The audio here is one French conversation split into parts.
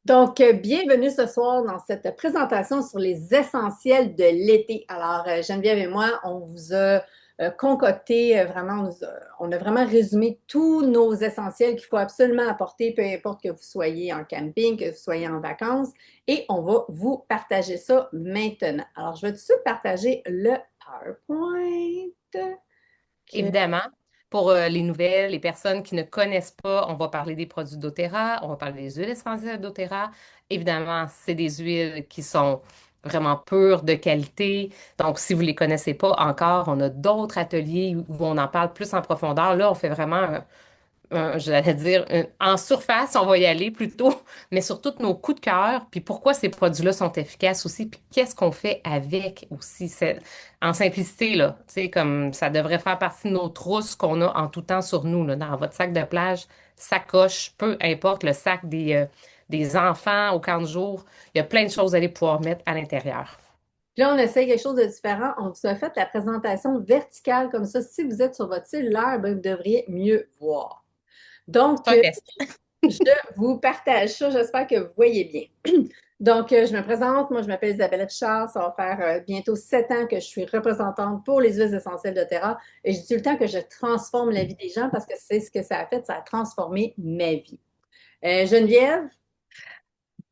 Donc, bienvenue ce soir dans cette présentation sur les essentiels de l'été. Alors, Geneviève et moi, on vous a concocté vraiment, on a vraiment résumé tous nos essentiels qu'il faut absolument apporter, peu importe que vous soyez en camping, que vous soyez en vacances, et on va vous partager ça maintenant. Alors, je vais tout de suite partager le PowerPoint. que- Évidemment, pour les nouvelles, les personnes qui ne connaissent pas, on va parler des produits d'oTerra, on va parler des huiles essentielles d'oTerra. Évidemment, c'est des huiles qui sont vraiment pures, de qualité. Donc, si vous ne les connaissez pas encore, on a d'autres ateliers où on en parle plus en profondeur. Là, on fait vraiment j'allais dire, en surface, on va y aller plutôt, mais sur tous nos coups de cœur, puis pourquoi ces produits-là sont efficaces aussi, puis qu'est-ce qu'on fait avec aussi, en simplicité, là, tu sais, comme ça devrait faire partie de nos trousses qu'on a en tout temps sur nous, là, dans votre sac de plage, sacoche, peu importe le sac des enfants au camp de jour, il y a plein de choses à aller pouvoir mettre à l'intérieur. Puis là, on essaie quelque chose de différent. On vous a fait la présentation verticale comme ça. Si vous êtes sur votre cellulaire, ben, vous devriez mieux voir. Donc, C'est un test. je vous partage ça. J'espère que vous voyez bien. Donc, je me présente. Moi, je m'appelle Isabelle Richard. Ça va faire bientôt 7 ans que je suis représentante pour les huiles essentielles de Terra. Et j'ai dit le temps que je transforme la vie des gens parce que c'est ce que ça a fait. Ça a transformé ma vie. Geneviève,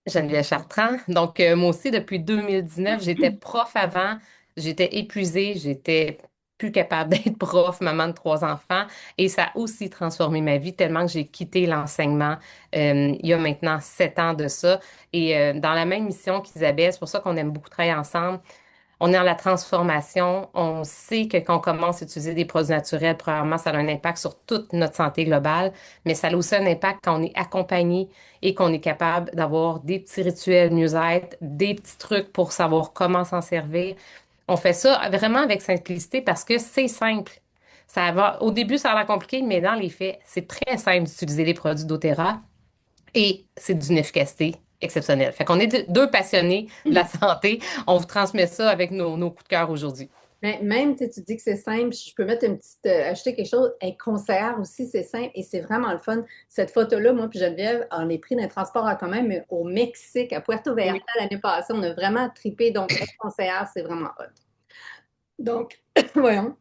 Geneviève Chartrand. Donc, moi aussi, depuis 2019, j'étais prof avant. J'étais épuisée, j'étais plus capable d'être prof, maman de trois enfants. Et ça a aussi transformé ma vie tellement que j'ai quitté l'enseignement il y a maintenant 7 ans de ça. Et dans la même mission qu'Isabelle, c'est pour ça qu'on aime beaucoup travailler ensemble. On est dans la transformation. On sait que quand on commence à utiliser des produits naturels, premièrement, ça a un impact sur toute notre santé globale, mais ça a aussi un impact quand on est accompagné et qu'on est capable d'avoir des petits rituels mieux-être, des petits trucs pour savoir comment s'en servir. On fait ça vraiment avec simplicité parce que c'est simple. Au début, ça a l'air compliqué, mais dans les faits, c'est très simple d'utiliser les produits d'oTerra et c'est d'une efficacité exceptionnelle. Fait qu'on est deux passionnés de la santé. On vous transmet ça avec nos coups de cœur aujourd'hui. même tu dis que c'est simple, je peux mettre une petite, ajouter quelque chose. Un conseillère aussi, c'est simple et c'est vraiment le fun. Cette photo-là, moi puis Geneviève, on est pris d'un transport en commun, mais au Mexique, à Puerto Vallarta Oui. l'année passée, on a vraiment trippé. Donc, être conseillère, c'est vraiment hot. Donc, voyons.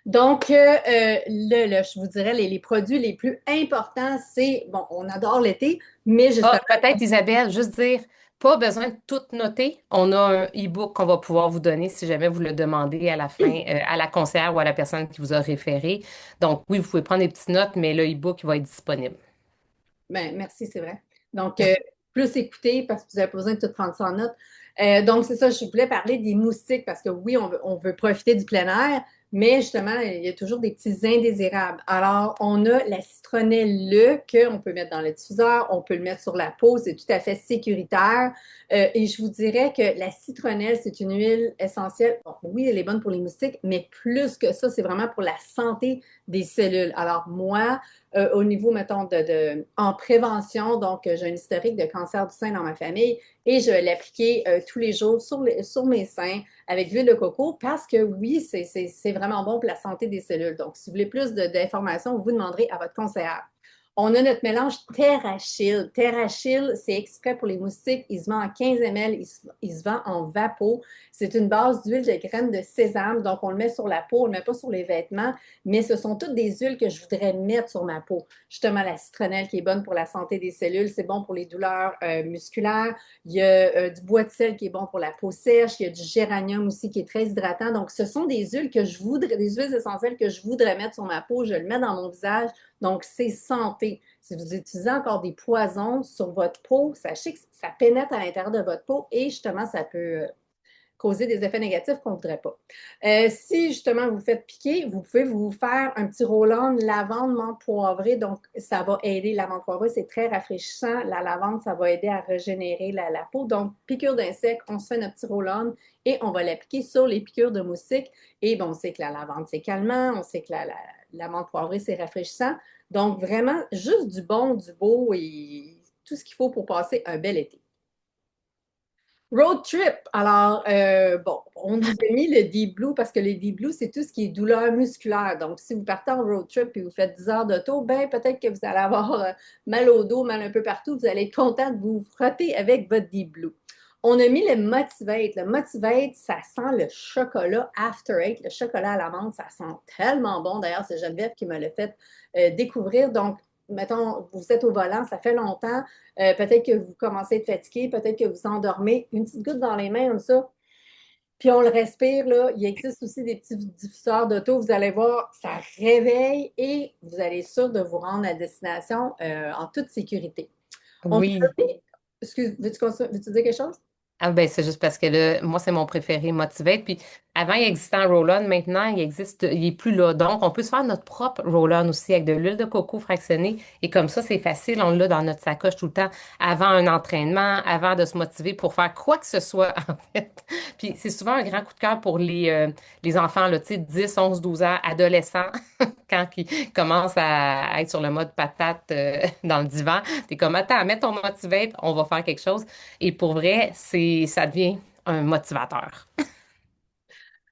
Donc, je vous dirais, les produits les plus importants, c'est, bon, on adore l'été, mais justement, Ah, peut-être Isabelle, juste dire, pas besoin de tout noter. On a un e-book qu'on va pouvoir vous donner si jamais vous le demandez à la fin, à la conseillère ou à la personne qui vous a référé. Donc oui, vous pouvez prendre des petites notes, mais le e-book il va être disponible. ben, merci, c'est vrai. Donc, plus écouter parce que vous n'avez pas besoin de tout prendre ça en note. Donc, c'est ça, je voulais parler des moustiques parce que oui, on veut profiter du plein air, mais justement, il y a toujours des petits indésirables. Alors, on a la citronnelle le qu'on peut mettre dans le diffuseur, on peut le mettre sur la peau, c'est tout à fait sécuritaire. Et je vous dirais que la citronnelle, c'est une huile essentielle. Bon, oui, elle est bonne pour les moustiques, mais plus que ça, c'est vraiment pour la santé des cellules. Alors, moi, au niveau, mettons, en prévention. Donc, j'ai un historique de cancer du sein dans ma famille et je vais l'appliquer tous les jours sur mes seins avec l'huile de coco parce que oui, c'est vraiment bon pour la santé des cellules. Donc, si vous voulez plus d'informations, vous demanderez à votre conseillère. On a notre mélange TerraChill. TerraChill, c'est exprès pour les moustiques. Il se vend en 15 ml. Il se vend en vapeau. C'est une base d'huile de graines de sésame. Donc, on le met sur la peau, on ne le met pas sur les vêtements mais ce sont toutes des huiles que je voudrais mettre sur ma peau. Justement, la citronnelle qui est bonne pour la santé des cellules, c'est bon pour les douleurs musculaires. Il y a du bois de sel qui est bon pour la peau sèche. Il y a du géranium aussi qui est très hydratant. Donc, ce sont des huiles des huiles essentielles que je voudrais mettre sur ma peau. Je le mets dans mon visage. Donc, c'est santé. Si vous utilisez encore des poisons sur votre peau, sachez que ça pénètre à l'intérieur de votre peau et justement, ça peut causer des effets négatifs qu'on ne voudrait pas. Si justement vous faites piquer, vous pouvez vous faire un petit roll-on lavande menthe poivrée. Donc, ça va aider. La menthe poivrée, c'est très rafraîchissant. La lavande, ça va aider à régénérer la peau. Donc, piqûre d'insectes, on se fait notre petit roll-on et on va l'appliquer sur les piqûres de moustiques. Et bon, on sait que la lavande, c'est calmant. On sait que la menthe poivrée, c'est rafraîchissant. Donc, vraiment, juste du bon, du beau et tout ce qu'il faut pour passer un bel été. Road trip. Alors, bon, on nous a mis le Deep Blue parce que le Deep Blue, c'est tout ce qui est douleur musculaire. Donc, si vous partez en road trip et vous faites 10 heures d'auto, ben peut-être que vous allez avoir mal au dos, mal un peu partout. Vous allez être content de vous frotter avec votre Deep Blue. On a mis le Motivate. Le Motivate, ça sent le chocolat After Eight, le chocolat à la menthe. Ça sent tellement bon. D'ailleurs, c'est Geneviève qui me l'a fait découvrir. Donc, mettons, vous êtes au volant, ça fait longtemps. Peut-être que vous commencez à être fatigué, peut-être que vous endormez. Une petite goutte dans les mains comme ça, puis on le respire, là. Il existe aussi des petits diffuseurs d'auto. Vous allez voir, ça réveille et vous allez être sûr de vous rendre à destination en toute sécurité. On Oui. excuse, veux-tu dire quelque chose? Ah ben c'est juste parce que là, moi, c'est mon préféré, Motivate. Puis avant, il existait un roll-on. Maintenant, il est plus là. Donc, on peut se faire notre propre roll-on aussi avec de l'huile de coco fractionnée. Et comme ça, c'est facile. On l'a dans notre sacoche tout le temps avant un entraînement, avant de se motiver pour faire quoi que ce soit, en fait. Puis c'est souvent un grand coup de cœur pour les enfants, là, tu sais, 10, 11, 12 ans, adolescents, quand ils commencent à être sur le mode patate dans le divan. T'es comme, attends, mets ton Motivate, on va faire quelque chose. Et pour vrai, ça devient un motivateur.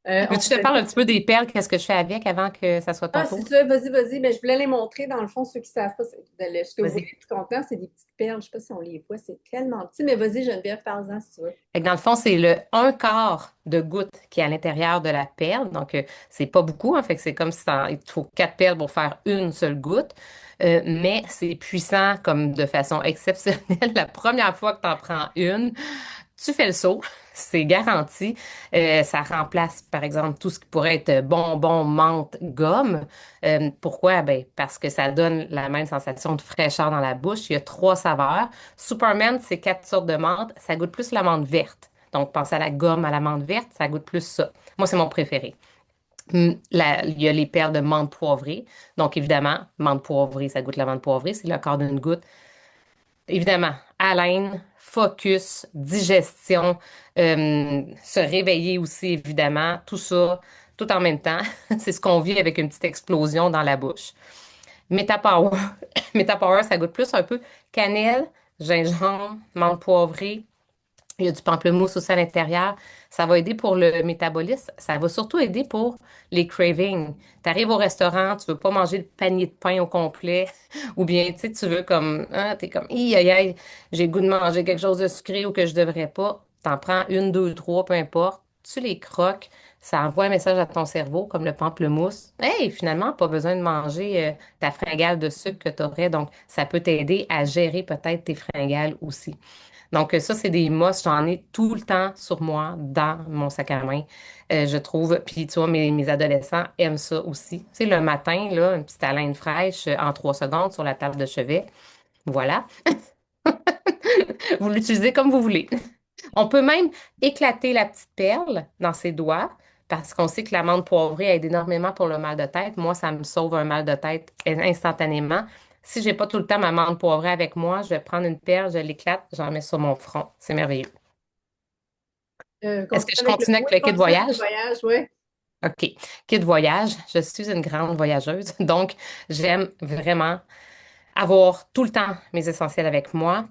On Veux-tu que je te parle un petit peu des perles, qu'est-ce que je fais avec avant que ça soit ton Ah, c'est tour? ça, vas-y, vas-y. Mais je voulais les montrer. Dans le fond, ceux qui savent pas, ce que vous voyez Vas-y. tout content, c'est des petites perles. Je sais pas si on les voit, c'est tellement petit. Mais vas-y, Geneviève, parle-en si tu veux. Fait que dans le fond, c'est le un quart de goutte qui est à l'intérieur de la perle. Donc, c'est pas beaucoup, hein. Fait que c'est comme si il te faut 4 perles pour faire une seule goutte. Mais c'est puissant comme de façon exceptionnelle. La première fois que tu en prends une, tu fais le saut, c'est garanti. Ça remplace, par exemple, tout ce qui pourrait être bonbon, menthe, gomme. Pourquoi? Ben, parce que ça donne la même sensation de fraîcheur dans la bouche. Il y a 3 saveurs. Superman, c'est 4 sortes de menthe. Ça goûte plus la menthe verte. Donc, pense à la gomme, à la menthe verte, ça goûte plus ça. Moi, c'est mon préféré. Il y a les perles de menthe poivrée. Donc, évidemment, menthe poivrée, ça goûte la menthe poivrée. C'est le quart d'une goutte. Évidemment, haleine, focus, digestion, se réveiller aussi, évidemment, tout ça, tout en même temps. C'est ce qu'on vit avec une petite explosion dans la bouche. Metapower, Metapower, ça goûte plus un peu cannelle, gingembre, menthe poivrée, il y a du pamplemousse aussi à l'intérieur. Ça va aider pour le métabolisme. Ça va surtout aider pour les cravings. Tu arrives au restaurant, tu veux pas manger le panier de pain au complet, ou bien tu veux comme, ah, t'es comme, aïe, aïe, aïe, j'ai le goût de manger quelque chose de sucré ou que je devrais pas. T'en prends une, deux, trois, peu importe. Tu les croques. Ça envoie un message à ton cerveau, comme le pamplemousse. Hey, finalement, pas besoin de manger ta fringale de sucre que tu aurais. Donc, ça peut t'aider à gérer peut-être tes fringales aussi. Donc, ça, c'est des must. J'en ai tout le temps sur moi, dans mon sac à main, je trouve. Puis, tu vois, mes adolescents aiment ça aussi. Tu sais, le matin, là, une petite haleine fraîche en 3 secondes sur la table de chevet. Voilà. Vous l'utilisez comme vous voulez. On peut même éclater la petite perle dans ses doigts parce qu'on sait que l'amande poivrée aide énormément pour le mal de tête. Moi, ça me sauve un mal de tête instantanément. Si j'ai pas tout le temps ma menthe poivrée avec moi, je vais prendre une perle, je l'éclate, j'en mets sur mon front. C'est merveilleux. Est-ce que Continue je avec le, continue oui, avec le kit continue avec le voyage? voyage, oui. OK. Kit voyage. Je suis une grande voyageuse, donc j'aime vraiment avoir tout le temps mes essentiels avec moi.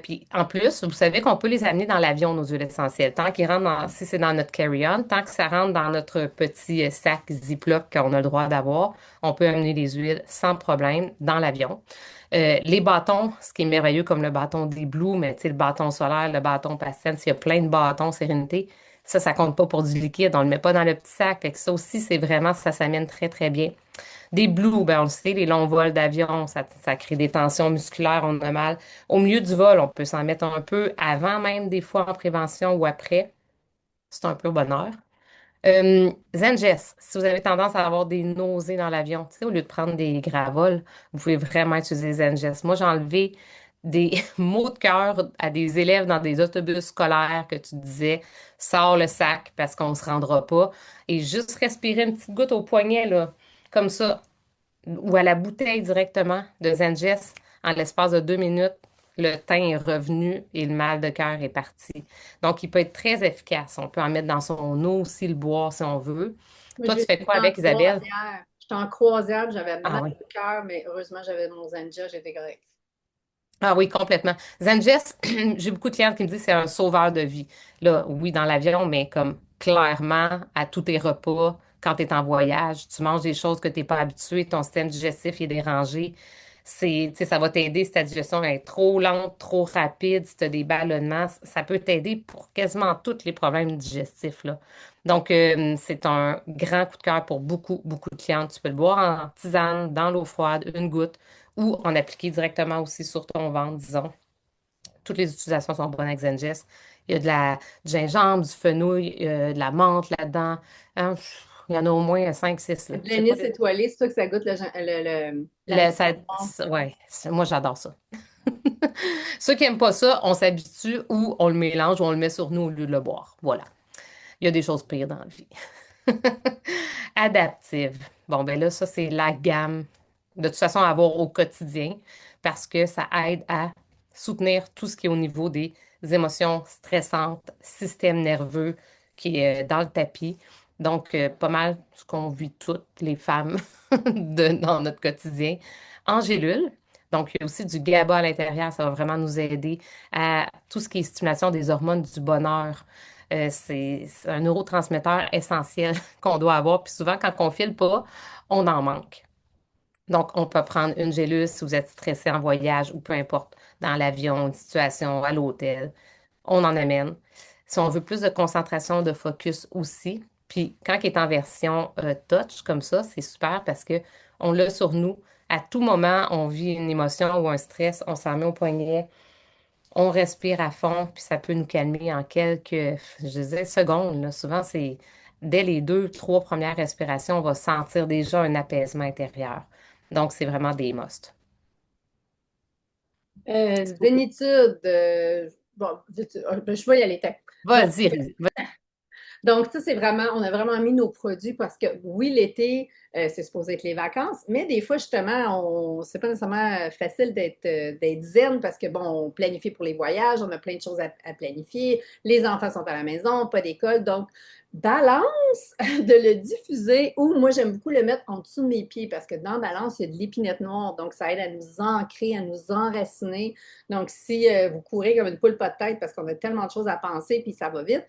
Puis en plus, vous savez qu'on peut les amener dans l'avion, nos huiles essentielles. Tant qu'ils rentrent si c'est dans notre carry-on, tant que ça rentre dans notre petit sac Ziploc qu'on a le droit d'avoir, on peut amener les huiles sans problème dans l'avion. Les bâtons, ce qui est merveilleux comme le bâton des Blue, mais tu sais, le bâton solaire, le bâton Patience, il y a plein de bâtons Sérénité. Ça compte pas pour du liquide, on le met pas dans le petit sac. Fait que ça aussi, c'est vraiment, ça s'amène très, très bien. Des blues, ben on le sait, les longs vols d'avion, ça crée des tensions musculaires, on a mal. Au milieu du vol, on peut s'en mettre un peu avant même, des fois en prévention ou après. C'est un peu bonheur. Zengest, si vous avez tendance à avoir des nausées dans l'avion, tu sais, au lieu de prendre des gravols, vous pouvez vraiment utiliser Zengest. Moi, j'ai enlevé des maux de cœur à des élèves dans des autobus scolaires que tu disais, sors le sac parce qu'on ne se rendra pas. Et juste respirer une petite goutte au poignet, là, comme ça, ou à la bouteille directement de Zengest, en l'espace de 2 minutes, le teint est revenu et le mal de cœur est parti. Donc, il peut être très efficace. On peut en mettre dans son eau aussi, le boire si on veut. Moi, Toi, tu fais j'étais quoi en avec Isabelle? croisière. J'étais en croisière, puis j'avais Ah mal oui. au cœur, mais heureusement, j'avais mon Zanja, j'étais correcte. Ah oui, complètement. Zengest, j'ai beaucoup de clients qui me disent que c'est un sauveur de vie. Là, oui, dans l'avion, mais comme clairement, à tous tes repas, quand tu es en voyage, tu manges des choses que tu n'es pas habitué, ton système digestif est dérangé. Ça va t'aider si ta digestion est trop lente, trop rapide, si tu as des ballonnements, ça peut t'aider pour quasiment tous les problèmes digestifs, là. Donc, c'est un grand coup de cœur pour beaucoup, beaucoup de clients. Tu peux le boire en tisane, dans l'eau froide, une goutte ou en appliquer directement aussi sur ton ventre, disons. Toutes les utilisations sont bonnes avec Zengest. Il y a du gingembre, du fenouil, de la menthe là-dedans. Hein, il y en a au moins 5 6 là. De Je sais pas. l'anis étoilé, c'est ça que ça goûte la menthe noire. Ouais, moi j'adore ça. Ceux qui n'aiment pas ça, on s'habitue ou on le mélange ou on le met sur nous au lieu de le boire. Voilà. Il y a des choses pires dans la vie. Adaptive. Bon, ben là, ça, c'est la gamme de toute façon à avoir au quotidien parce que ça aide à soutenir tout ce qui est au niveau des émotions stressantes, système nerveux qui est dans le tapis. Donc, pas mal ce qu'on vit toutes les femmes dans notre quotidien en gélule. Donc, il y a aussi du GABA à l'intérieur. Ça va vraiment nous aider à tout ce qui est stimulation des hormones du bonheur. C'est un neurotransmetteur essentiel qu'on doit avoir. Puis souvent, quand on file pas, on en manque. Donc, on peut prendre une gélule si vous êtes stressé en voyage ou peu importe, dans l'avion, une situation, à l'hôtel. On en amène. Si on veut plus de concentration, de focus aussi. Puis quand il est en version touch comme ça, c'est super parce que on l'a sur nous. À tout moment, on vit une émotion ou un stress, on s'en met au poignet, on respire à fond, puis ça peut nous calmer en quelques, je disais, secondes, là. Souvent, c'est dès les 2, 3 premières respirations, on va sentir déjà un apaisement intérieur. Donc, c'est vraiment des must. Zénitude, bon, je vais y aller. Donc, Vas-y, vas-y. Donc, ça, c'est vraiment, on a vraiment mis nos produits parce que oui, l'été, c'est supposé être les vacances, mais des fois, justement, c'est pas nécessairement facile d'être zen parce que, bon, on planifie pour les voyages, on a plein de choses à planifier, les enfants sont à la maison, pas d'école, donc balance de le diffuser ou moi, j'aime beaucoup le mettre en dessous de mes pieds parce que dans balance, il y a de l'épinette noire, donc ça aide à nous ancrer, à nous enraciner. Donc, si vous courez comme une poule pas de tête parce qu'on a tellement de choses à penser puis ça va vite,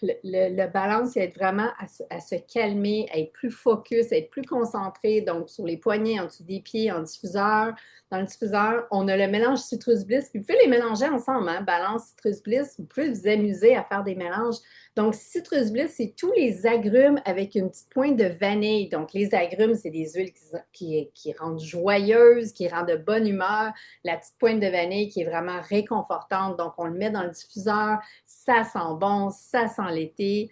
le balance, c'est être vraiment à se calmer, à être plus focus, à être plus concentré. Donc, sur les poignets, en dessous des pieds, en diffuseur. Dans le diffuseur, on a le mélange Citrus Bliss. Puis vous pouvez les mélanger ensemble, hein? Balance, Citrus Bliss. Vous pouvez vous amuser à faire des mélanges. Donc, Citrus Bliss, c'est tous les agrumes avec une petite pointe de vanille. Donc, les agrumes, c'est des huiles qui rendent joyeuses, qui rendent de bonne humeur. La petite pointe de vanille qui est vraiment réconfortante. Donc, on le met dans le diffuseur. Ça sent bon, ça sent l'été.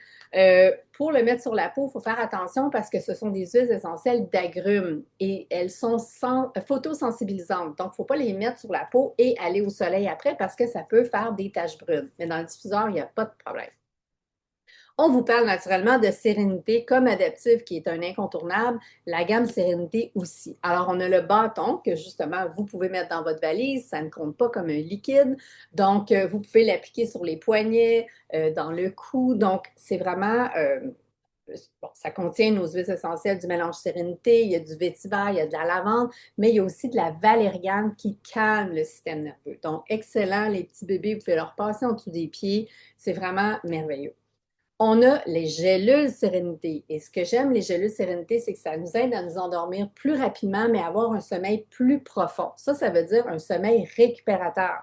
Pour le mettre sur la peau, il faut faire attention parce que ce sont des huiles essentielles d'agrumes et elles sont photosensibilisantes. Donc, il ne faut pas les mettre sur la peau et aller au soleil après parce que ça peut faire des taches brunes. Mais dans le diffuseur, il n'y a pas de problème. On vous parle naturellement de Sérénité comme adaptive qui est un incontournable, la gamme Sérénité aussi. Alors, on a le bâton que justement vous pouvez mettre dans votre valise, ça ne compte pas comme un liquide. Donc, vous pouvez l'appliquer sur les poignets, dans le cou. Donc, c'est vraiment, bon, ça contient nos huiles essentielles du mélange Sérénité, il y a du vétiver, il y a de la lavande, mais il y a aussi de la valériane qui calme le système nerveux. Donc, excellent, les petits bébés, vous pouvez leur passer en dessous des pieds, c'est vraiment merveilleux. On a les gélules sérénité. Et ce que j'aime, les gélules sérénité, c'est que ça nous aide à nous endormir plus rapidement, mais avoir un sommeil plus profond. Ça veut dire un sommeil récupérateur.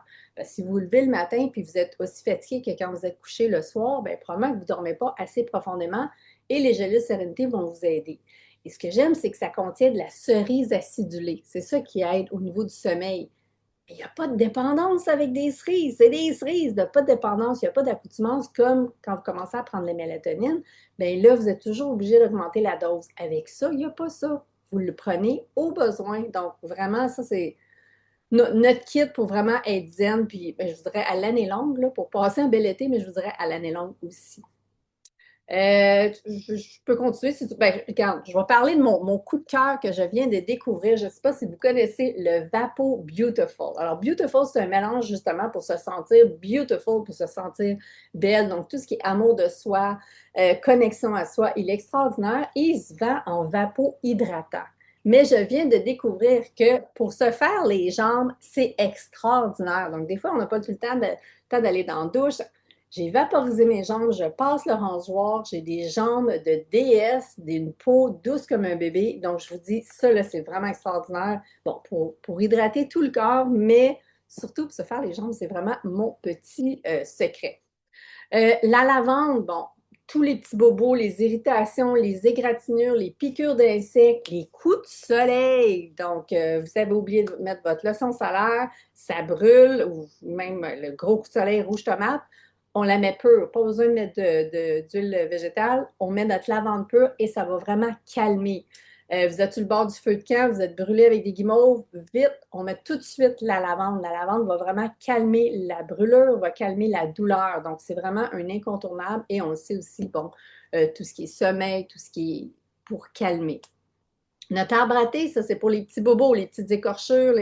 Si vous vous levez le matin puis vous êtes aussi fatigué que quand vous êtes couché le soir, bien, probablement que vous ne dormez pas assez profondément et les gélules sérénité vont vous aider. Et ce que j'aime, c'est que ça contient de la cerise acidulée. C'est ça qui aide au niveau du sommeil. Il n'y a pas de dépendance avec des cerises. C'est des cerises, il n'y a pas de dépendance, il n'y a pas d'accoutumance comme quand vous commencez à prendre la mélatonine. Bien là, vous êtes toujours obligé d'augmenter la dose. Avec ça, il n'y a pas ça. Vous le prenez au besoin. Donc, vraiment, ça, c'est notre kit pour vraiment être zen. Puis, ben, je vous dirais à l'année longue, là, pour passer un bel été, mais je vous dirais à l'année longue aussi. Je peux continuer si tu... Ben, regarde, je vais parler de mon coup de cœur que je viens de découvrir. Je ne sais pas si vous connaissez le Vapo Beautiful. Alors, Beautiful, c'est un mélange justement pour se sentir beautiful, pour se sentir belle. Donc, tout ce qui est amour de soi, connexion à soi, il est extraordinaire et il se vend en Vapo hydratant. Mais je viens de découvrir que pour se faire les jambes, c'est extraordinaire. Donc, des fois, on n'a pas tout le temps d'aller dans la douche. J'ai vaporisé mes jambes, je passe le rasoir, j'ai des jambes de déesse, d'une peau douce comme un bébé. Donc, je vous dis, ça, là, c'est vraiment extraordinaire. Bon, pour hydrater tout le corps, mais surtout pour se faire les jambes, c'est vraiment mon petit secret. La lavande, bon, tous les petits bobos, les irritations, les égratignures, les piqûres d'insectes, les coups de soleil. Donc, vous avez oublié de mettre votre lotion solaire, ça brûle, ou même le gros coup de soleil rouge tomate. On la met pure, pas besoin de mettre d'huile végétale. On met notre lavande pure et ça va vraiment calmer. Vous êtes sur le bord du feu de camp, vous êtes brûlé avec des guimauves, vite, on met tout de suite la lavande. La lavande va vraiment calmer la brûlure, va calmer la douleur. Donc, c'est vraiment un incontournable et on le sait aussi, bon, tout ce qui est sommeil, tout ce qui est pour calmer. Notre arbre à thé, ça, c'est pour les petits bobos, les petites écorchures,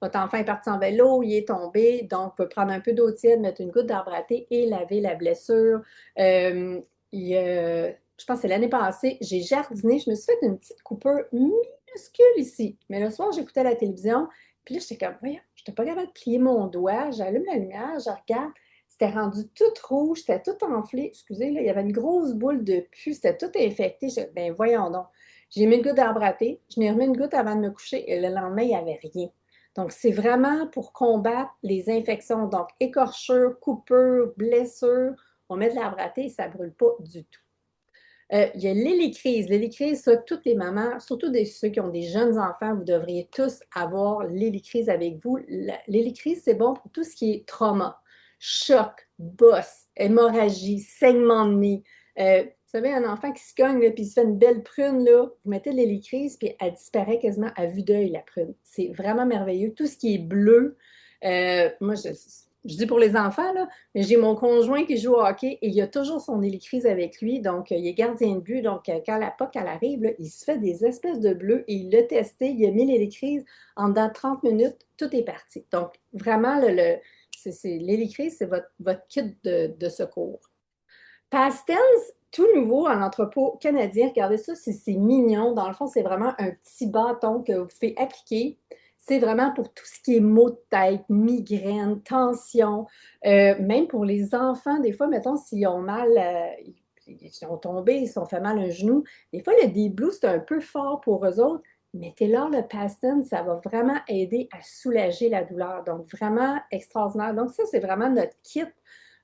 votre enfant est parti en vélo, il est tombé, donc, vous pouvez prendre un peu d'eau tiède, mettre une goutte d'arbre à thé et laver la blessure. Euh, je pense que c'est l'année passée, j'ai jardiné, je me suis fait une petite coupure minuscule ici. Mais le soir, j'écoutais la télévision, puis là, j'étais comme, voyons, je n'étais pas capable de plier mon doigt, j'allume la lumière, je regarde, c'était rendu tout rouge, c'était tout enflé. Excusez, là, il y avait une grosse boule de pus, c'était tout infecté. Ben voyons donc. J'ai mis une goutte d'arbre à thé, je m'ai remis une goutte avant de me coucher et le lendemain, il n'y avait rien. Donc, c'est vraiment pour combattre les infections. Donc, écorchures, coupures, blessures, on met de l'arbre à thé et ça ne brûle pas du tout. Il y a l'hélicryse. L'hélicryse, ça, toutes les mamans, surtout ceux qui ont des jeunes enfants, vous devriez tous avoir l'hélicryse avec vous. L'hélicryse, c'est bon pour tout ce qui est trauma, choc, bosse, hémorragie, saignement de nez. Vous savez, un enfant qui se cogne, là, puis il se fait une belle prune, là, vous mettez de l'hélicryse, puis elle disparaît quasiment à vue d'œil, la prune. C'est vraiment merveilleux. Tout ce qui est bleu, moi, je dis pour les enfants, là, mais j'ai mon conjoint qui joue au hockey et il a toujours son hélicryse avec lui. Donc, il est gardien de but. Donc, quand la POC elle arrive, là, il se fait des espèces de bleus et il l'a testé. Il a mis l'hélicryse en dedans de 30 minutes. Tout est parti. Donc, vraiment, l'hélicryse, c'est votre kit de secours. Pastels, tout nouveau en entrepôt canadien. Regardez ça, c'est mignon. Dans le fond, c'est vraiment un petit bâton que vous pouvez appliquer. C'est vraiment pour tout ce qui est maux de tête, migraine, tension. Même pour les enfants, des fois, mettons, s'ils ont mal, ils sont tombés, ils se sont fait mal un genou. Des fois, le Deep Blue, c'est un peu fort pour eux autres. Mettez-leur le Paston, ça va vraiment aider à soulager la douleur. Donc, vraiment extraordinaire. Donc, ça, c'est vraiment notre kit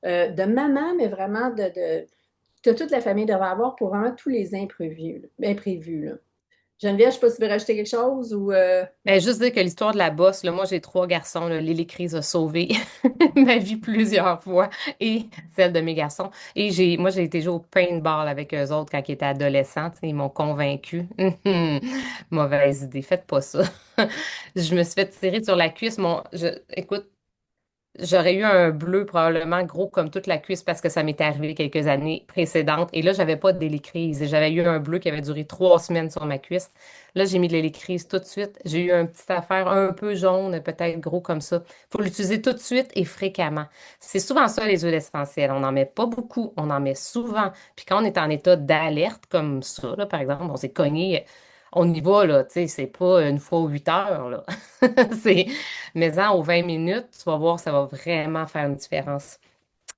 de maman, mais vraiment que toute la famille devrait avoir pour vraiment tous les imprévus, là. Geneviève, je ne sais pas si tu veux rajouter quelque chose ou Ben, juste dire que l'histoire de la bosse, là, moi j'ai trois garçons, là, Lily Crise a sauvé ma vie plusieurs fois et celle de mes garçons. Et moi j'ai été jouer au paintball avec eux autres quand ils étaient adolescents. Tu sais, ils m'ont convaincu. Mauvaise idée, faites pas ça. Je me suis fait tirer sur la cuisse. Écoute, j'aurais eu un bleu probablement gros comme toute la cuisse parce que ça m'était arrivé quelques années précédentes. Et là, j'avais pas d'hélicryse. J'avais eu un bleu qui avait duré 3 semaines sur ma cuisse. Là, j'ai mis de l'hélicryse tout de suite. J'ai eu une petite affaire un peu jaune, peut-être gros comme ça. Faut l'utiliser tout de suite et fréquemment. C'est souvent ça, les huiles essentielles. On n'en met pas beaucoup, on en met souvent. Puis quand on est en état d'alerte comme ça, là, par exemple, on s'est cogné, on y va, là, tu sais, c'est pas une fois aux 8 heures, là. C'est, mais aux 20 minutes, tu vas voir, ça va vraiment faire une différence.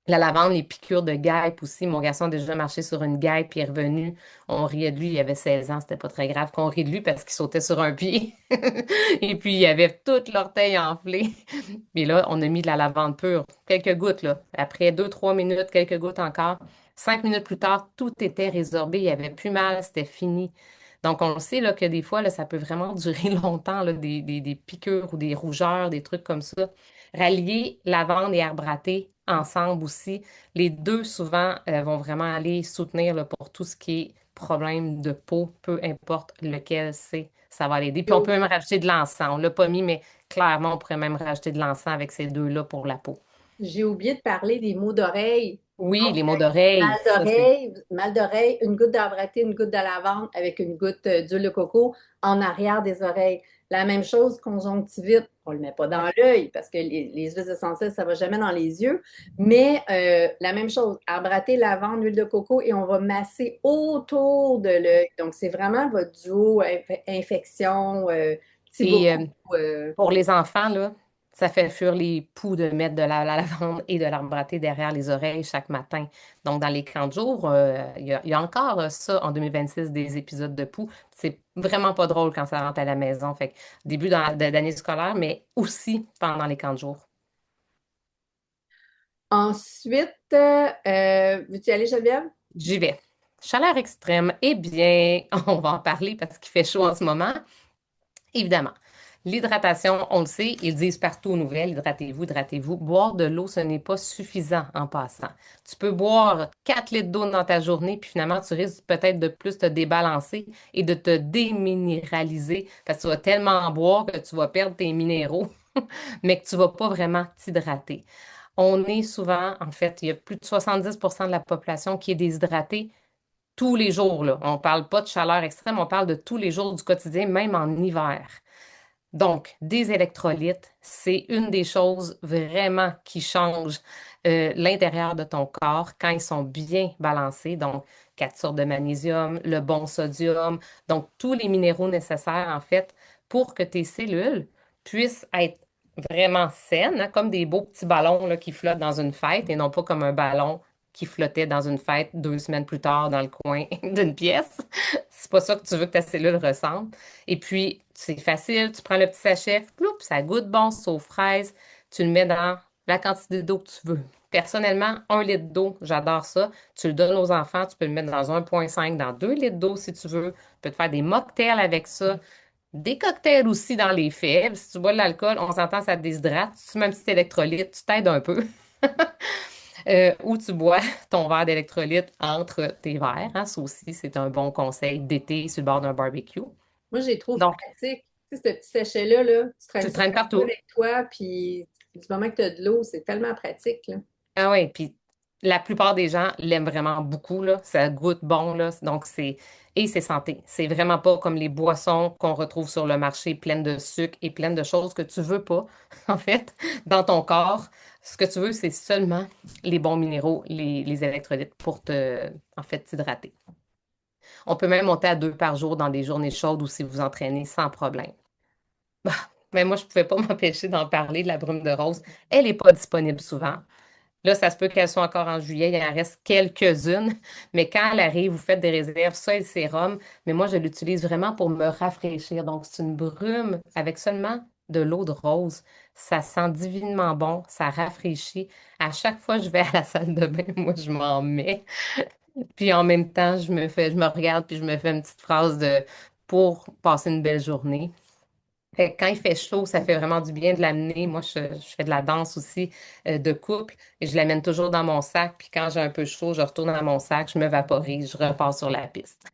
La lavande, les piqûres de guêpe aussi. Mon garçon a déjà marché sur une guêpe, puis il est revenu. On riait de lui, il avait 16 ans, c'était pas très grave qu'on rit de lui parce qu'il sautait sur un pied. Et puis, il avait toute l'orteil enflé. Puis là, on a mis de la lavande pure. Quelques gouttes, là. Après 2, 3 minutes, quelques gouttes encore. 5 minutes plus tard, tout était résorbé. Il n'y avait plus mal, c'était fini. Donc, on le sait là, que des fois, là, ça peut vraiment durer longtemps, là, des piqûres ou des rougeurs, des trucs comme ça. Rallier lavande et arbre à thé ensemble aussi. Les deux, souvent, vont vraiment aller soutenir là, pour tout ce qui est problème de peau, peu importe lequel c'est, ça va l'aider. Puis on peut même rajouter de l'encens. On l'a pas mis, mais clairement, on pourrait même rajouter de l'encens avec ces deux-là pour la peau. j'ai oublié de parler des maux d'oreille. Oui, les maux d'oreille, ça c'est. Mal d'oreille, une goutte d'arbre à thé, une goutte de lavande avec une goutte d'huile de coco en arrière des oreilles. La même chose, conjonctivite. on le met pas dans l'œil parce que les huiles essentielles, ça va jamais dans les yeux. Mais la même chose, arbre à thé, lavande, huile de coco et on va masser autour de l'œil. Donc, c'est vraiment votre duo infection, petit Et bobo. pour les enfants, là, ça fait fuir les poux de mettre de la lavande et de l'arbre à thé derrière les oreilles chaque matin. Donc, dans les camps de jour, il y a encore ça en 2026, des épisodes de poux. C'est vraiment pas drôle quand ça rentre à la maison. Fait que début d'année scolaire, mais aussi pendant les camps de jour. Ensuite, veux-tu y aller, Geneviève? J'y vais. Chaleur extrême, eh bien, on va en parler parce qu'il fait chaud en ce moment. Évidemment. L'hydratation, on le sait, ils disent partout aux nouvelles, hydratez-vous, hydratez-vous. Boire de l'eau, ce n'est pas suffisant en passant. Tu peux boire 4 litres d'eau dans ta journée, puis finalement, tu risques peut-être de plus te débalancer et de te déminéraliser parce que tu vas tellement en boire que tu vas perdre tes minéraux, mais que tu ne vas pas vraiment t'hydrater. On est souvent, en fait, il y a plus de 70% de la population qui est déshydratée tous les jours, là. On ne parle pas de chaleur extrême, on parle de tous les jours du quotidien, même en hiver. Donc, des électrolytes, c'est une des choses vraiment qui change l'intérieur de ton corps quand ils sont bien balancés. Donc, 4 sortes de magnésium, le bon sodium, donc tous les minéraux nécessaires en fait pour que tes cellules puissent être vraiment saines, hein, comme des beaux petits ballons là, qui flottent dans une fête et non pas comme un ballon qui flottait dans une fête 2 semaines plus tard dans le coin d'une pièce. C'est pas ça que tu veux que ta cellule ressemble. Et puis, c'est facile, tu prends le petit sachet, ploup, ça goûte bon, c'est aux fraises, tu le mets dans la quantité d'eau que tu veux. Personnellement, 1 litre d'eau, j'adore ça. Tu le donnes aux enfants, tu peux le mettre dans 1,5, dans 2 litres d'eau si tu veux. Tu peux te faire des mocktails avec ça. Des cocktails aussi dans les fèves. Si tu bois de l'alcool, on s'entend, ça te déshydrate. Si tu mets un petit électrolyte, tu t'aides un peu. Ou tu bois ton verre d'électrolyte entre tes verres. Hein. Ça aussi, c'est un bon conseil d'été sur le bord d'un barbecue. Moi, je les trouve Donc, pratiques. Tu sais, ce petit sachet-là, là, tu tu traînes le ça traînes partout partout. avec toi, puis du moment que tu as de l'eau, c'est tellement pratique, là. Ah oui, puis la plupart des gens l'aiment vraiment beaucoup, là. Ça goûte bon, là. Donc, et c'est santé. C'est vraiment pas comme les boissons qu'on retrouve sur le marché pleines de sucre et pleines de choses que tu veux pas, en fait, dans ton corps. Ce que tu veux, c'est seulement les bons minéraux, les électrolytes pour en fait, t'hydrater. On peut même monter à 2 par jour dans des journées chaudes ou si vous entraînez sans problème. Bah, mais moi, je ne pouvais pas m'empêcher d'en parler de la brume de rose. Elle n'est pas disponible souvent. Là, ça se peut qu'elle soit encore en juillet, il en reste quelques-unes, mais quand elle arrive, vous faites des réserves, ça et le sérum, mais moi, je l'utilise vraiment pour me rafraîchir. Donc, c'est une brume avec seulement de l'eau de rose. Ça sent divinement bon, ça rafraîchit. À chaque fois que je vais à la salle de bain, moi, je m'en mets. Puis en même temps, je me regarde puis je me fais une petite phrase pour passer une belle journée. Fait que quand il fait chaud, ça fait vraiment du bien de l'amener. Moi, je fais de la danse aussi de couple et je l'amène toujours dans mon sac. Puis quand j'ai un peu chaud, je retourne dans mon sac, je me vaporise, je repars sur la piste.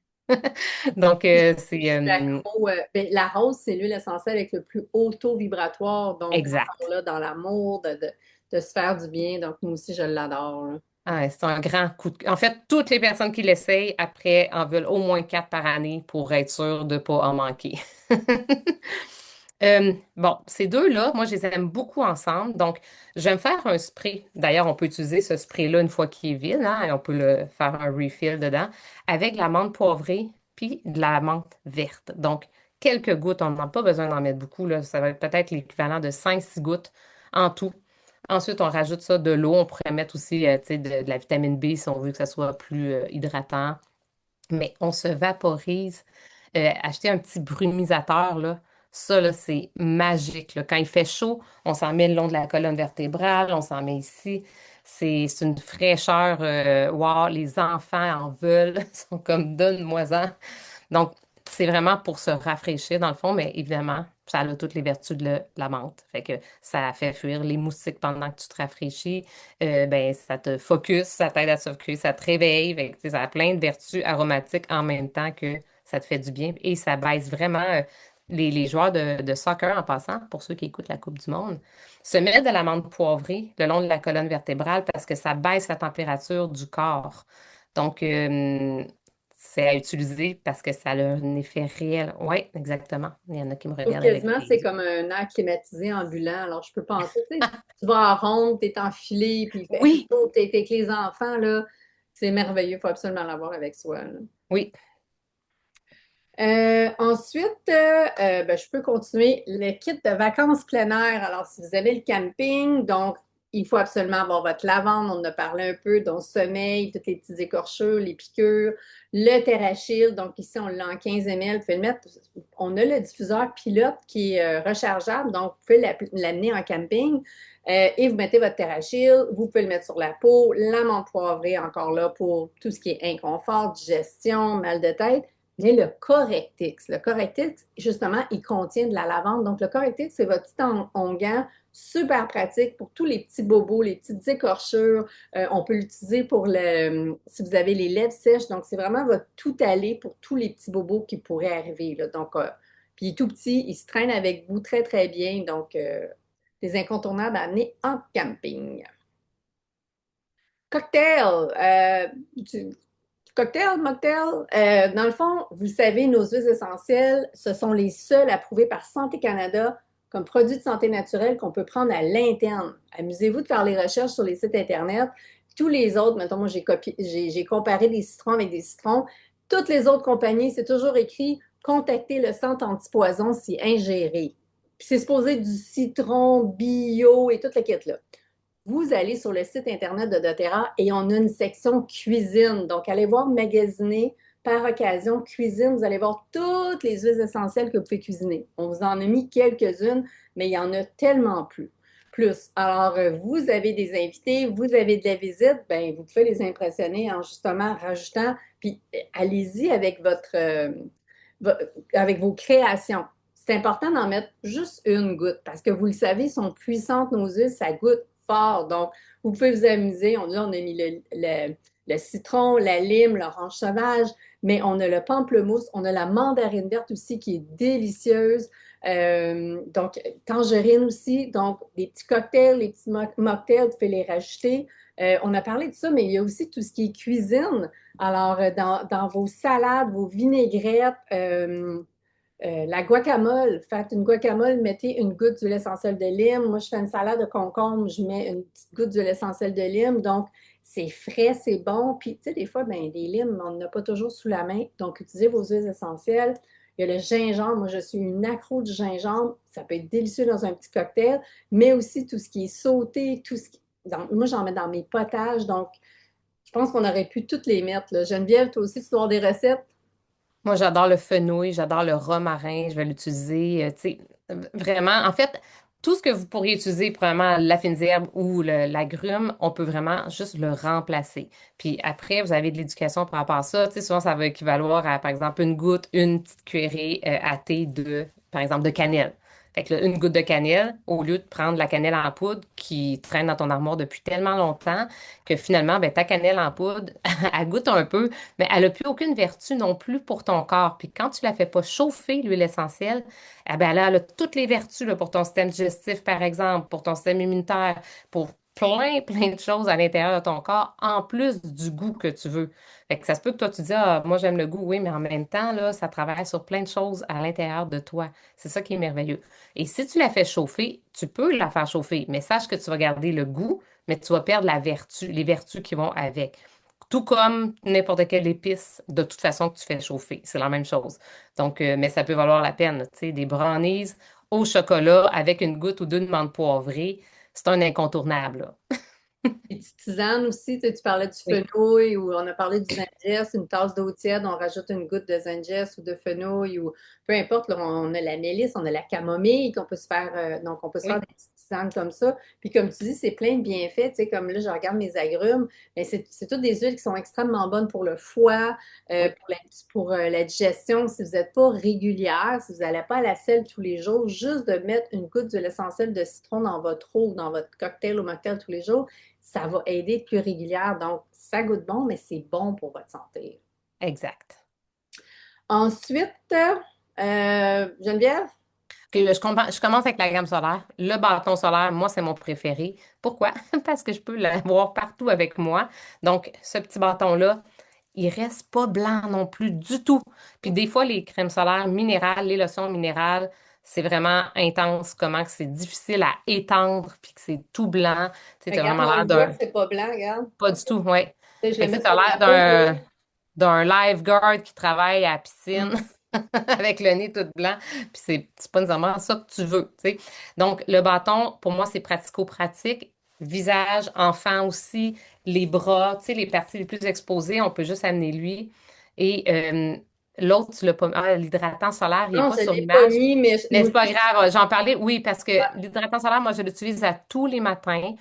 Donc, Je c'est suis accro. Ben, la rose, c'est l'huile essentielle avec le plus haut taux vibratoire. Donc, exact. encore là, dans l'amour, de se faire du bien. Donc, moi aussi, je l'adore, là. Ah, ouais, c'est un grand coup de... En fait, toutes les personnes qui l'essayent, après, en veulent au moins 4 par année pour être sûr de ne pas en manquer. Bon, ces deux-là, moi, je les aime beaucoup ensemble. Donc, je vais me faire un spray. D'ailleurs, on peut utiliser ce spray-là une fois qu'il est vide, hein, et on peut le faire un refill dedans, avec de la menthe poivrée puis de la menthe verte. Donc, quelques gouttes, on n'a pas besoin d'en mettre beaucoup, là. Ça va être peut-être l'équivalent de 5 6 gouttes en tout. Ensuite, on rajoute ça de l'eau. On pourrait mettre aussi, tu sais, de la vitamine B si on veut que ça soit plus hydratant. Mais on se vaporise. Acheter un petit brumisateur, là, ça, là, c'est magique, là. Quand il fait chaud, on s'en met le long de la colonne vertébrale, on s'en met ici. C'est une fraîcheur. Wow, les enfants en veulent. Ils sont comme donne-moi-en. Donc, c'est vraiment pour se rafraîchir dans le fond, mais évidemment, ça a toutes les vertus de la menthe. Fait que ça fait fuir les moustiques pendant que tu te rafraîchis. Ben, ça te focus, ça t'aide à te focuser, ça te réveille. Fait que, tu sais, ça a plein de vertus aromatiques en même temps que ça te fait du bien. Et ça baisse vraiment les joueurs de soccer en passant, pour ceux qui écoutent la Coupe du Monde, se mettent de la menthe poivrée le long de la colonne vertébrale parce que ça baisse la température du corps. Donc, c'est à utiliser parce que ça a un effet réel. Oui, exactement. Il y en a qui me Je trouve regardent avec quasiment des c'est yeux. comme un air climatisé ambulant. Alors, je peux penser, tu sais, tu vas en ronde, t'es enfilé, puis il fait Oui, chaud, t'es avec les enfants, là. C'est merveilleux, il faut absolument l'avoir avec soi, là. oui. Ensuite, je peux continuer. Le kit de vacances plein air. Alors, si vous avez le camping, donc il faut absolument avoir votre lavande. On en a parlé un peu, dont sommeil, toutes les petites écorchures, les piqûres, le TerraShield. Donc, ici, on l'a en 15 ml. Vous pouvez le mettre. On a le diffuseur pilote qui est rechargeable. Donc, vous pouvez l'amener en camping. Et vous mettez votre TerraShield. Vous pouvez le mettre sur la peau. L'amande poivrée, encore là, pour tout ce qui est inconfort, digestion, mal de tête. Mais le Correctix, justement, il contient de la lavande. Donc, le Correctix, c'est votre petit onguent super pratique pour tous les petits bobos, les petites écorchures. On peut l'utiliser pour si vous avez les lèvres sèches. Donc, c'est vraiment votre tout aller pour tous les petits bobos qui pourraient arriver, là. Donc, puis il est tout petit, il se traîne avec vous très, très bien. Donc, des incontournables à amener en camping. Cocktail. Cocktail, mocktail. Dans le fond, vous savez, nos huiles essentielles, ce sont les seules approuvées par Santé Canada comme produits de santé naturelle qu'on peut prendre à l'interne. Amusez-vous de faire les recherches sur les sites Internet. Tous les autres, maintenant, moi, j'ai comparé des citrons avec des citrons. Toutes les autres compagnies, c'est toujours écrit contactez le centre antipoison si ingéré. Puis c'est supposé du citron bio et toute la kit là. Vous allez sur le site Internet de doTERRA et on a une section cuisine. Donc, allez voir magasiner par occasion cuisine. Vous allez voir toutes les huiles essentielles que vous pouvez cuisiner. On vous en a mis quelques-unes, mais il y en a tellement plus. Alors, vous avez des invités, vous avez de la visite, ben, vous pouvez les impressionner en justement rajoutant, puis allez-y avec avec vos créations. C'est important d'en mettre juste une goutte parce que vous le savez, sont puissantes nos huiles, ça goûte fort. Donc, vous pouvez vous amuser. Là, on a mis le citron, la lime, l'orange sauvage, mais on a le pamplemousse, on a la mandarine verte aussi qui est délicieuse. Donc, tangerine aussi. Donc, des petits cocktails, les petits mocktails, vous pouvez les rajouter. On a parlé de ça, mais il y a aussi tout ce qui est cuisine. Alors, dans vos salades, vos vinaigrettes, la guacamole, faites une guacamole, mettez une goutte d'huile essentielle de lime. Moi, je fais une salade de concombre, je mets une petite goutte d'huile essentielle de lime. Donc, c'est frais, c'est bon. Puis, tu sais, des fois, ben, des limes, on n'a pas toujours sous la main. Donc, utilisez vos huiles essentielles. Il y a le gingembre. Moi, je suis une accro du gingembre. Ça peut être délicieux dans un petit cocktail, mais aussi tout ce qui est sauté, tout ce qui... moi, j'en mets dans mes potages. Donc, je pense qu'on aurait pu toutes les mettre, là. Geneviève, toi aussi, tu dois avoir des recettes? Moi, j'adore le fenouil, j'adore le romarin, je vais l'utiliser, tu sais, vraiment, en fait, tout ce que vous pourriez utiliser, probablement la fine herbe ou l'agrume, on peut vraiment juste le remplacer. Puis après, vous avez de l'éducation par rapport à ça, tu sais, souvent ça va équivaloir à, par exemple, une goutte, une petite cuillerée à thé de, par exemple, de cannelle. Fait que là, une goutte de cannelle, au lieu de prendre la cannelle en poudre qui traîne dans ton armoire depuis tellement longtemps que finalement, ben, ta cannelle en poudre, elle goûte un peu, mais elle n'a plus aucune vertu non plus pour ton corps. Puis quand tu la fais pas chauffer, l'huile essentielle, eh ben, elle a toutes les vertus là, pour ton système digestif, par exemple, pour ton système immunitaire, pour plein de choses à l'intérieur de ton corps, en plus du goût que tu veux. Fait que ça se peut que toi, tu dis, ah, moi, j'aime le goût, oui, mais en même temps, là, ça travaille sur plein de choses à l'intérieur de toi. C'est ça qui est merveilleux. Et si tu la fais chauffer, tu peux la faire chauffer, mais sache que tu vas garder le goût, mais tu vas perdre la vertu, les vertus qui vont avec. Tout comme n'importe quelle épice, de toute façon, que tu fais chauffer. C'est la même chose. Donc, mais ça peut valoir la peine. Tu sais, des brownies au chocolat avec une goutte ou deux de menthe poivrée, c'est un incontournable, là. Les petites tisanes aussi, tu sais, tu parlais du Oui. fenouil ou on a parlé du zingeste, une tasse d'eau tiède, on rajoute une goutte de zingeste ou de fenouil ou peu importe, là, on a la mélisse, on a la camomille qu'on peut se faire, donc on peut se faire Oui. des petites tisanes comme ça. Puis comme tu dis, c'est plein de bienfaits, tu sais, comme là, je regarde mes agrumes, mais c'est toutes des huiles qui sont extrêmement bonnes pour le foie, Oui. pour la digestion. Si vous n'êtes pas régulière, si vous n'allez pas à la selle tous les jours, juste de mettre une goutte d'huile essentielle de citron dans votre eau ou dans votre cocktail ou mocktail tous les jours, ça va aider de plus régulière. Donc, ça goûte bon, mais c'est bon pour votre santé. Exact. Ensuite, Geneviève, Puis, je commence avec la gamme solaire. Le bâton solaire, moi, c'est mon préféré. Pourquoi? Parce que je peux l'avoir partout avec moi. Donc, ce petit bâton-là, il reste pas blanc non plus du tout. Puis des fois, les crèmes solaires minérales, les lotions minérales, c'est vraiment intense, comment que c'est difficile à étendre, puis que c'est tout blanc. Tu sais, t'as Regarde, vraiment on l'air le voit d'un... que c'est pas blanc, regarde. Pas du tout, ouais. Tu sais, je le Fait que tu mets sais, t'as sur l'air ma peau, là. d'un lifeguard qui travaille à la piscine Mm. avec le nez tout blanc, puis c'est pas nécessairement ça que tu veux, tu sais. Donc, le bâton, pour moi, c'est pratico-pratique. Visage, enfant aussi, les bras, tu sais, les parties les plus exposées, on peut juste amener lui. Et l'autre, tu l'as pas... Ah, l'hydratant solaire, il n'est Non, pas je sur l'ai pas l'image. mis, mais Mais moi c'est pas aussi, grave, j'en parlais, oui, parce que ouais. l'hydratant solaire, moi, je l'utilise à tous les matins.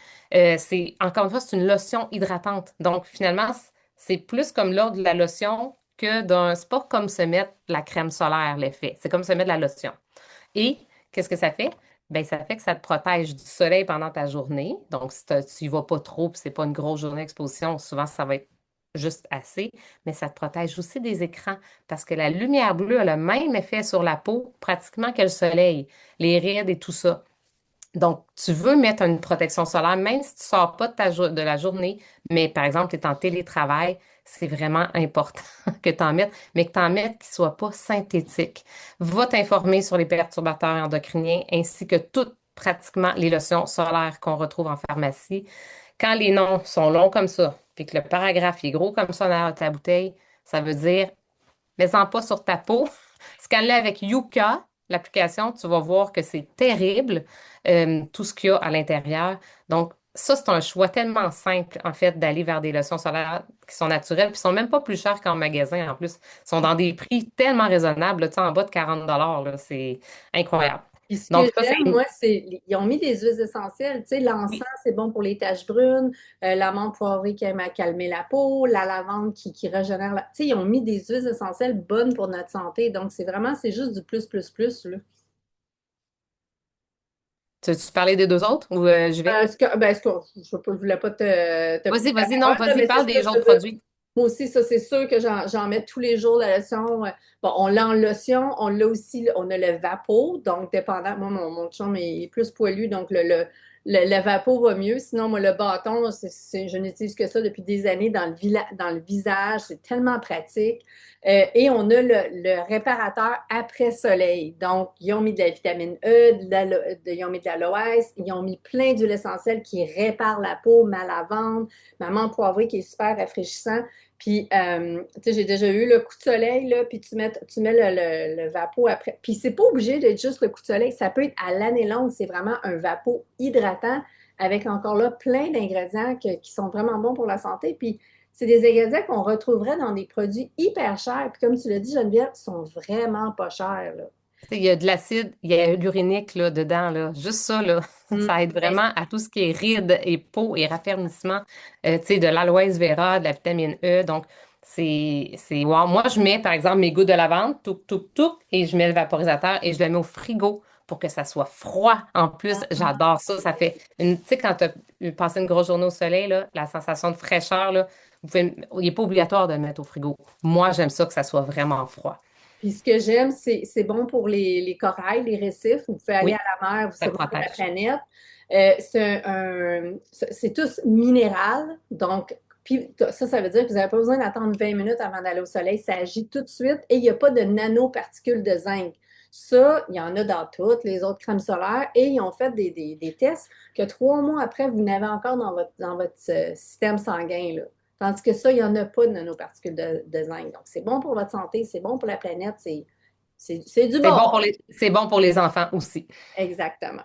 Encore une fois, c'est une lotion hydratante. Donc, finalement, c'est plus comme l'ordre de la lotion que d'un. C'est pas comme se mettre la crème solaire, l'effet. C'est comme se mettre la lotion. Et qu'est-ce que ça fait? Ben, ça fait que ça te protège du soleil pendant ta journée. Donc, si tu y vas pas trop, puis c'est pas une grosse journée d'exposition, souvent ça va être juste assez, mais ça te protège aussi des écrans parce que la lumière bleue a le même effet sur la peau pratiquement que le soleil, les rides et tout ça. Donc, tu veux mettre une protection solaire, même si tu ne sors pas de la journée, mais par exemple, tu es en télétravail, c'est vraiment important que tu en mettes, mais que tu en mettes qui ne soient pas synthétiques. Va t'informer sur les perturbateurs endocriniens ainsi que toutes pratiquement les lotions solaires qu'on retrouve en pharmacie. Quand les noms sont longs comme ça, puis que le paragraphe est gros comme ça dans ta bouteille, ça veut dire mets-en pas sur ta peau. Scanne-le avec Yuka, l'application, tu vas voir que c'est terrible, tout ce qu'il y a à l'intérieur. Donc, ça, c'est un choix tellement simple, en fait, d'aller vers des lotions solaires qui sont naturelles, puis qui sont même pas plus chères qu'en magasin, en plus. Ils sont dans des prix tellement raisonnables, là, tu sais, en bas de 40 là, c'est incroyable. Puis ce que Donc, ça, c'est... j'aime, moi, c'est ils ont mis des huiles essentielles. Tu sais, l'encens, Oui. c'est bon pour les taches brunes, l'amande poivrée qui aime à calmer la peau, la lavande qui régénère la... Tu sais, ils ont mis des huiles essentielles bonnes pour notre santé. Donc, c'est juste du plus, plus, plus, là. Tu parlais des deux autres ou j'y vais? Je voulais pas te couper la Vas-y, non, parole, là, vas-y, mais c'est parle ça, des je autres veux dire. produits. Moi aussi, ça, c'est sûr que j'en mets tous les jours la lotion. Bon, on l'a en lotion, on l'a aussi, on a le Vapo, donc dépendant, moi, mon chum est plus poilu, donc le Vapo va mieux. Sinon, moi, le bâton, je n'utilise que ça depuis des années dans le visage, c'est tellement pratique. Et on a le réparateur après soleil. Donc, ils ont mis de la vitamine E, ils ont mis de l'aloès, ils ont mis plein d'huiles essentielles qui réparent la peau, ma lavande, maman poivrée qui est super rafraîchissant. Puis, tu sais, j'ai déjà eu le coup de soleil, là, puis tu mets le vapeau après. Puis, c'est pas obligé d'être juste le coup de soleil. Ça peut être à l'année longue. C'est vraiment un vapeau hydratant avec encore là plein d'ingrédients qui sont vraiment bons pour la santé. Puis, c'est des ingrédients qu'on retrouverait dans des produits hyper chers. Puis, comme tu l'as dit, Geneviève, ils sont vraiment pas chers, là. Tu sais, il y a de l'acide, il y a l'urinique là, dedans, là. Juste ça, là, ça aide Ben, vraiment à tout ce qui est rides et peau et raffermissement. Tu sais, de l'aloès vera, de la vitamine E. Donc, wow. Moi, je mets, par exemple, mes gouttes de lavande, tout, tout, tout, et je mets le vaporisateur et je le mets au frigo pour que ça soit froid. En plus, j'adore ça. Ça fait tu sais, quand tu as passé une grosse journée au soleil, là, la sensation de fraîcheur, là, il n'est pas obligatoire de le mettre au frigo. Moi, j'aime ça que ça soit vraiment froid. Puis ce que j'aime, c'est bon pour les corails, les récifs. Vous pouvez aller à Oui, la mer, ça c'est bon pour la protège. planète. C'est tous minéral. Donc, puis ça veut dire que vous n'avez pas besoin d'attendre 20 minutes avant d'aller au soleil. Ça agit tout de suite et il n'y a pas de nanoparticules de zinc. Ça, il y en a dans toutes les autres crèmes solaires et ils ont fait des tests que 3 mois après, vous n'avez encore dans votre système sanguin, là. Tandis que ça, il n'y en a pas de nanoparticules de zinc. Donc, c'est bon pour votre santé, c'est bon pour la planète, c'est du bon. C'est bon pour les enfants aussi. Exactement.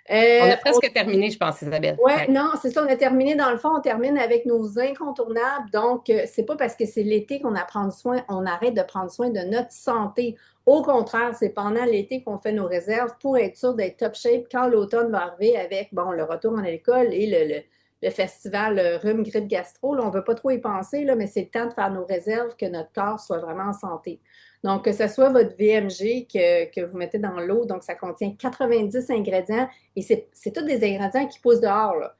On Euh, a presque terminé, je pense, Isabelle. Ouais, Ouais. non, c'est ça, on a terminé. Dans le fond, on termine avec nos incontournables. Donc, c'est pas parce que c'est l'été qu'on a prendre soin, on arrête de prendre soin de notre santé. Au contraire, c'est pendant l'été qu'on fait nos réserves pour être sûr d'être top shape quand l'automne va arriver avec, bon, le retour à l'école et le festival rhume, grippe, gastro. Là, on veut pas trop y penser, là, mais c'est le temps de faire nos réserves, que notre corps soit vraiment en santé. Donc, que ce soit votre VMG que vous mettez dans l'eau, donc ça contient 90 ingrédients et c'est tous des ingrédients qui poussent dehors, là.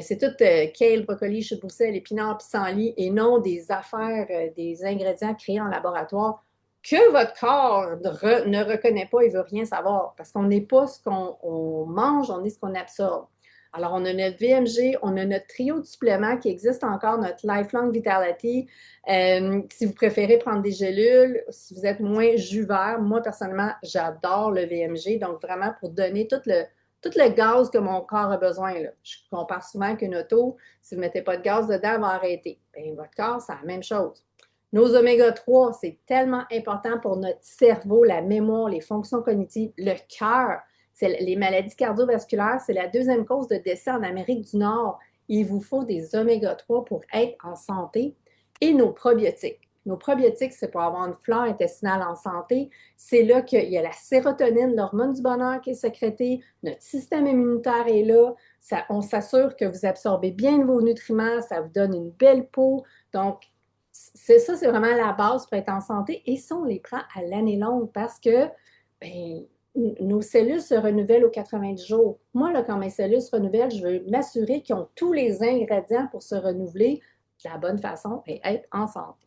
C'est tout kale, brocoli, chou de Bruxelles, épinards, pissenlit, et non des affaires, des ingrédients créés en laboratoire que votre corps ne reconnaît pas et veut rien savoir. Parce qu'on n'est pas ce qu'on mange, on est ce qu'on absorbe. Alors, on a notre VMG, on a notre trio de suppléments qui existe encore, notre Lifelong Vitality. Si vous préférez prendre des gélules, si vous êtes moins jus vert, moi, personnellement, j'adore le VMG. Donc, vraiment, pour donner tout le gaz que mon corps a besoin, là. Je compare souvent qu'une auto, si vous ne mettez pas de gaz dedans, elle va arrêter. Bien, votre corps, c'est la même chose. Nos oméga 3, c'est tellement important pour notre cerveau, la mémoire, les fonctions cognitives, le cœur. Les maladies cardiovasculaires, c'est la deuxième cause de décès en Amérique du Nord. Il vous faut des oméga 3 pour être en santé. Et nos probiotiques. Nos probiotiques, c'est pour avoir une flore intestinale en santé. C'est là qu'il y a la sérotonine, l'hormone du bonheur qui est sécrétée. Notre système immunitaire est là. On s'assure que vous absorbez bien vos nutriments. Ça vous donne une belle peau. Donc, c'est vraiment la base pour être en santé. Et ça, on les prend à l'année longue parce que ben, nos cellules se renouvellent aux 90 jours. Moi, là, quand mes cellules se renouvellent, je veux m'assurer qu'ils ont tous les ingrédients pour se renouveler de la bonne façon et être en santé.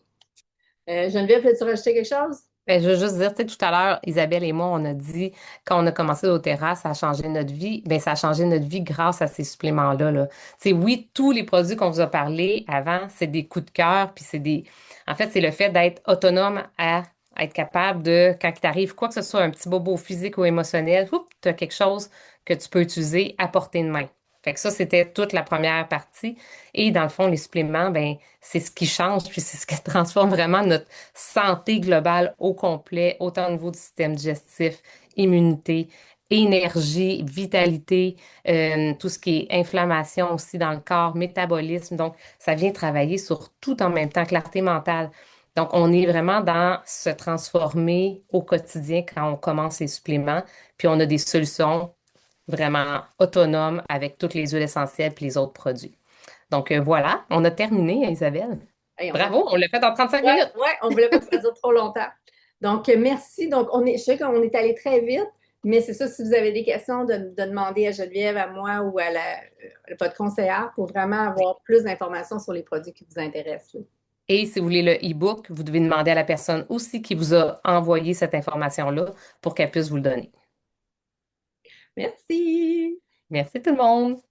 Geneviève, veux-tu rajouter quelque chose? Ben, je veux juste dire, tu sais, tout à l'heure, Isabelle et moi, on a dit, quand on a commencé l'Otera, ça a changé notre vie. Ben, ça a changé notre vie grâce à ces suppléments-là, là. Tu sais, oui, tous les produits qu'on vous a parlé avant, c'est des coups de cœur, puis en fait, c'est le fait d'être autonome à être capable de, quand il t'arrive quoi que ce soit, un petit bobo physique ou émotionnel, tu as quelque chose que tu peux utiliser à portée de main. Fait que ça, c'était toute la première partie. Et dans le fond, les suppléments, ben, c'est ce qui change, puis c'est ce qui transforme vraiment notre santé globale au complet, autant au niveau du système digestif, immunité, énergie, vitalité, tout ce qui est inflammation aussi dans le corps, métabolisme. Donc, ça vient travailler sur tout en même temps, clarté mentale. Donc, on est vraiment dans se transformer au quotidien quand on commence les suppléments, puis on a des solutions vraiment autonomes avec toutes les huiles essentielles et les autres produits. Donc, voilà, on a terminé, Isabelle. Hey, Bravo, on l'a fait en 35 ouais, minutes. ouais, on ne voulait pas que ça dure trop longtemps. Donc, merci. Donc, je sais qu'on est allé très vite, mais c'est ça, si vous avez des questions, de demander à Geneviève, à moi ou à votre conseillère pour vraiment avoir plus d'informations sur les produits qui vous intéressent, là. Et si vous voulez le e-book, vous devez demander à la personne aussi qui vous a envoyé cette information-là pour qu'elle puisse vous le donner. Merci. Merci tout le monde.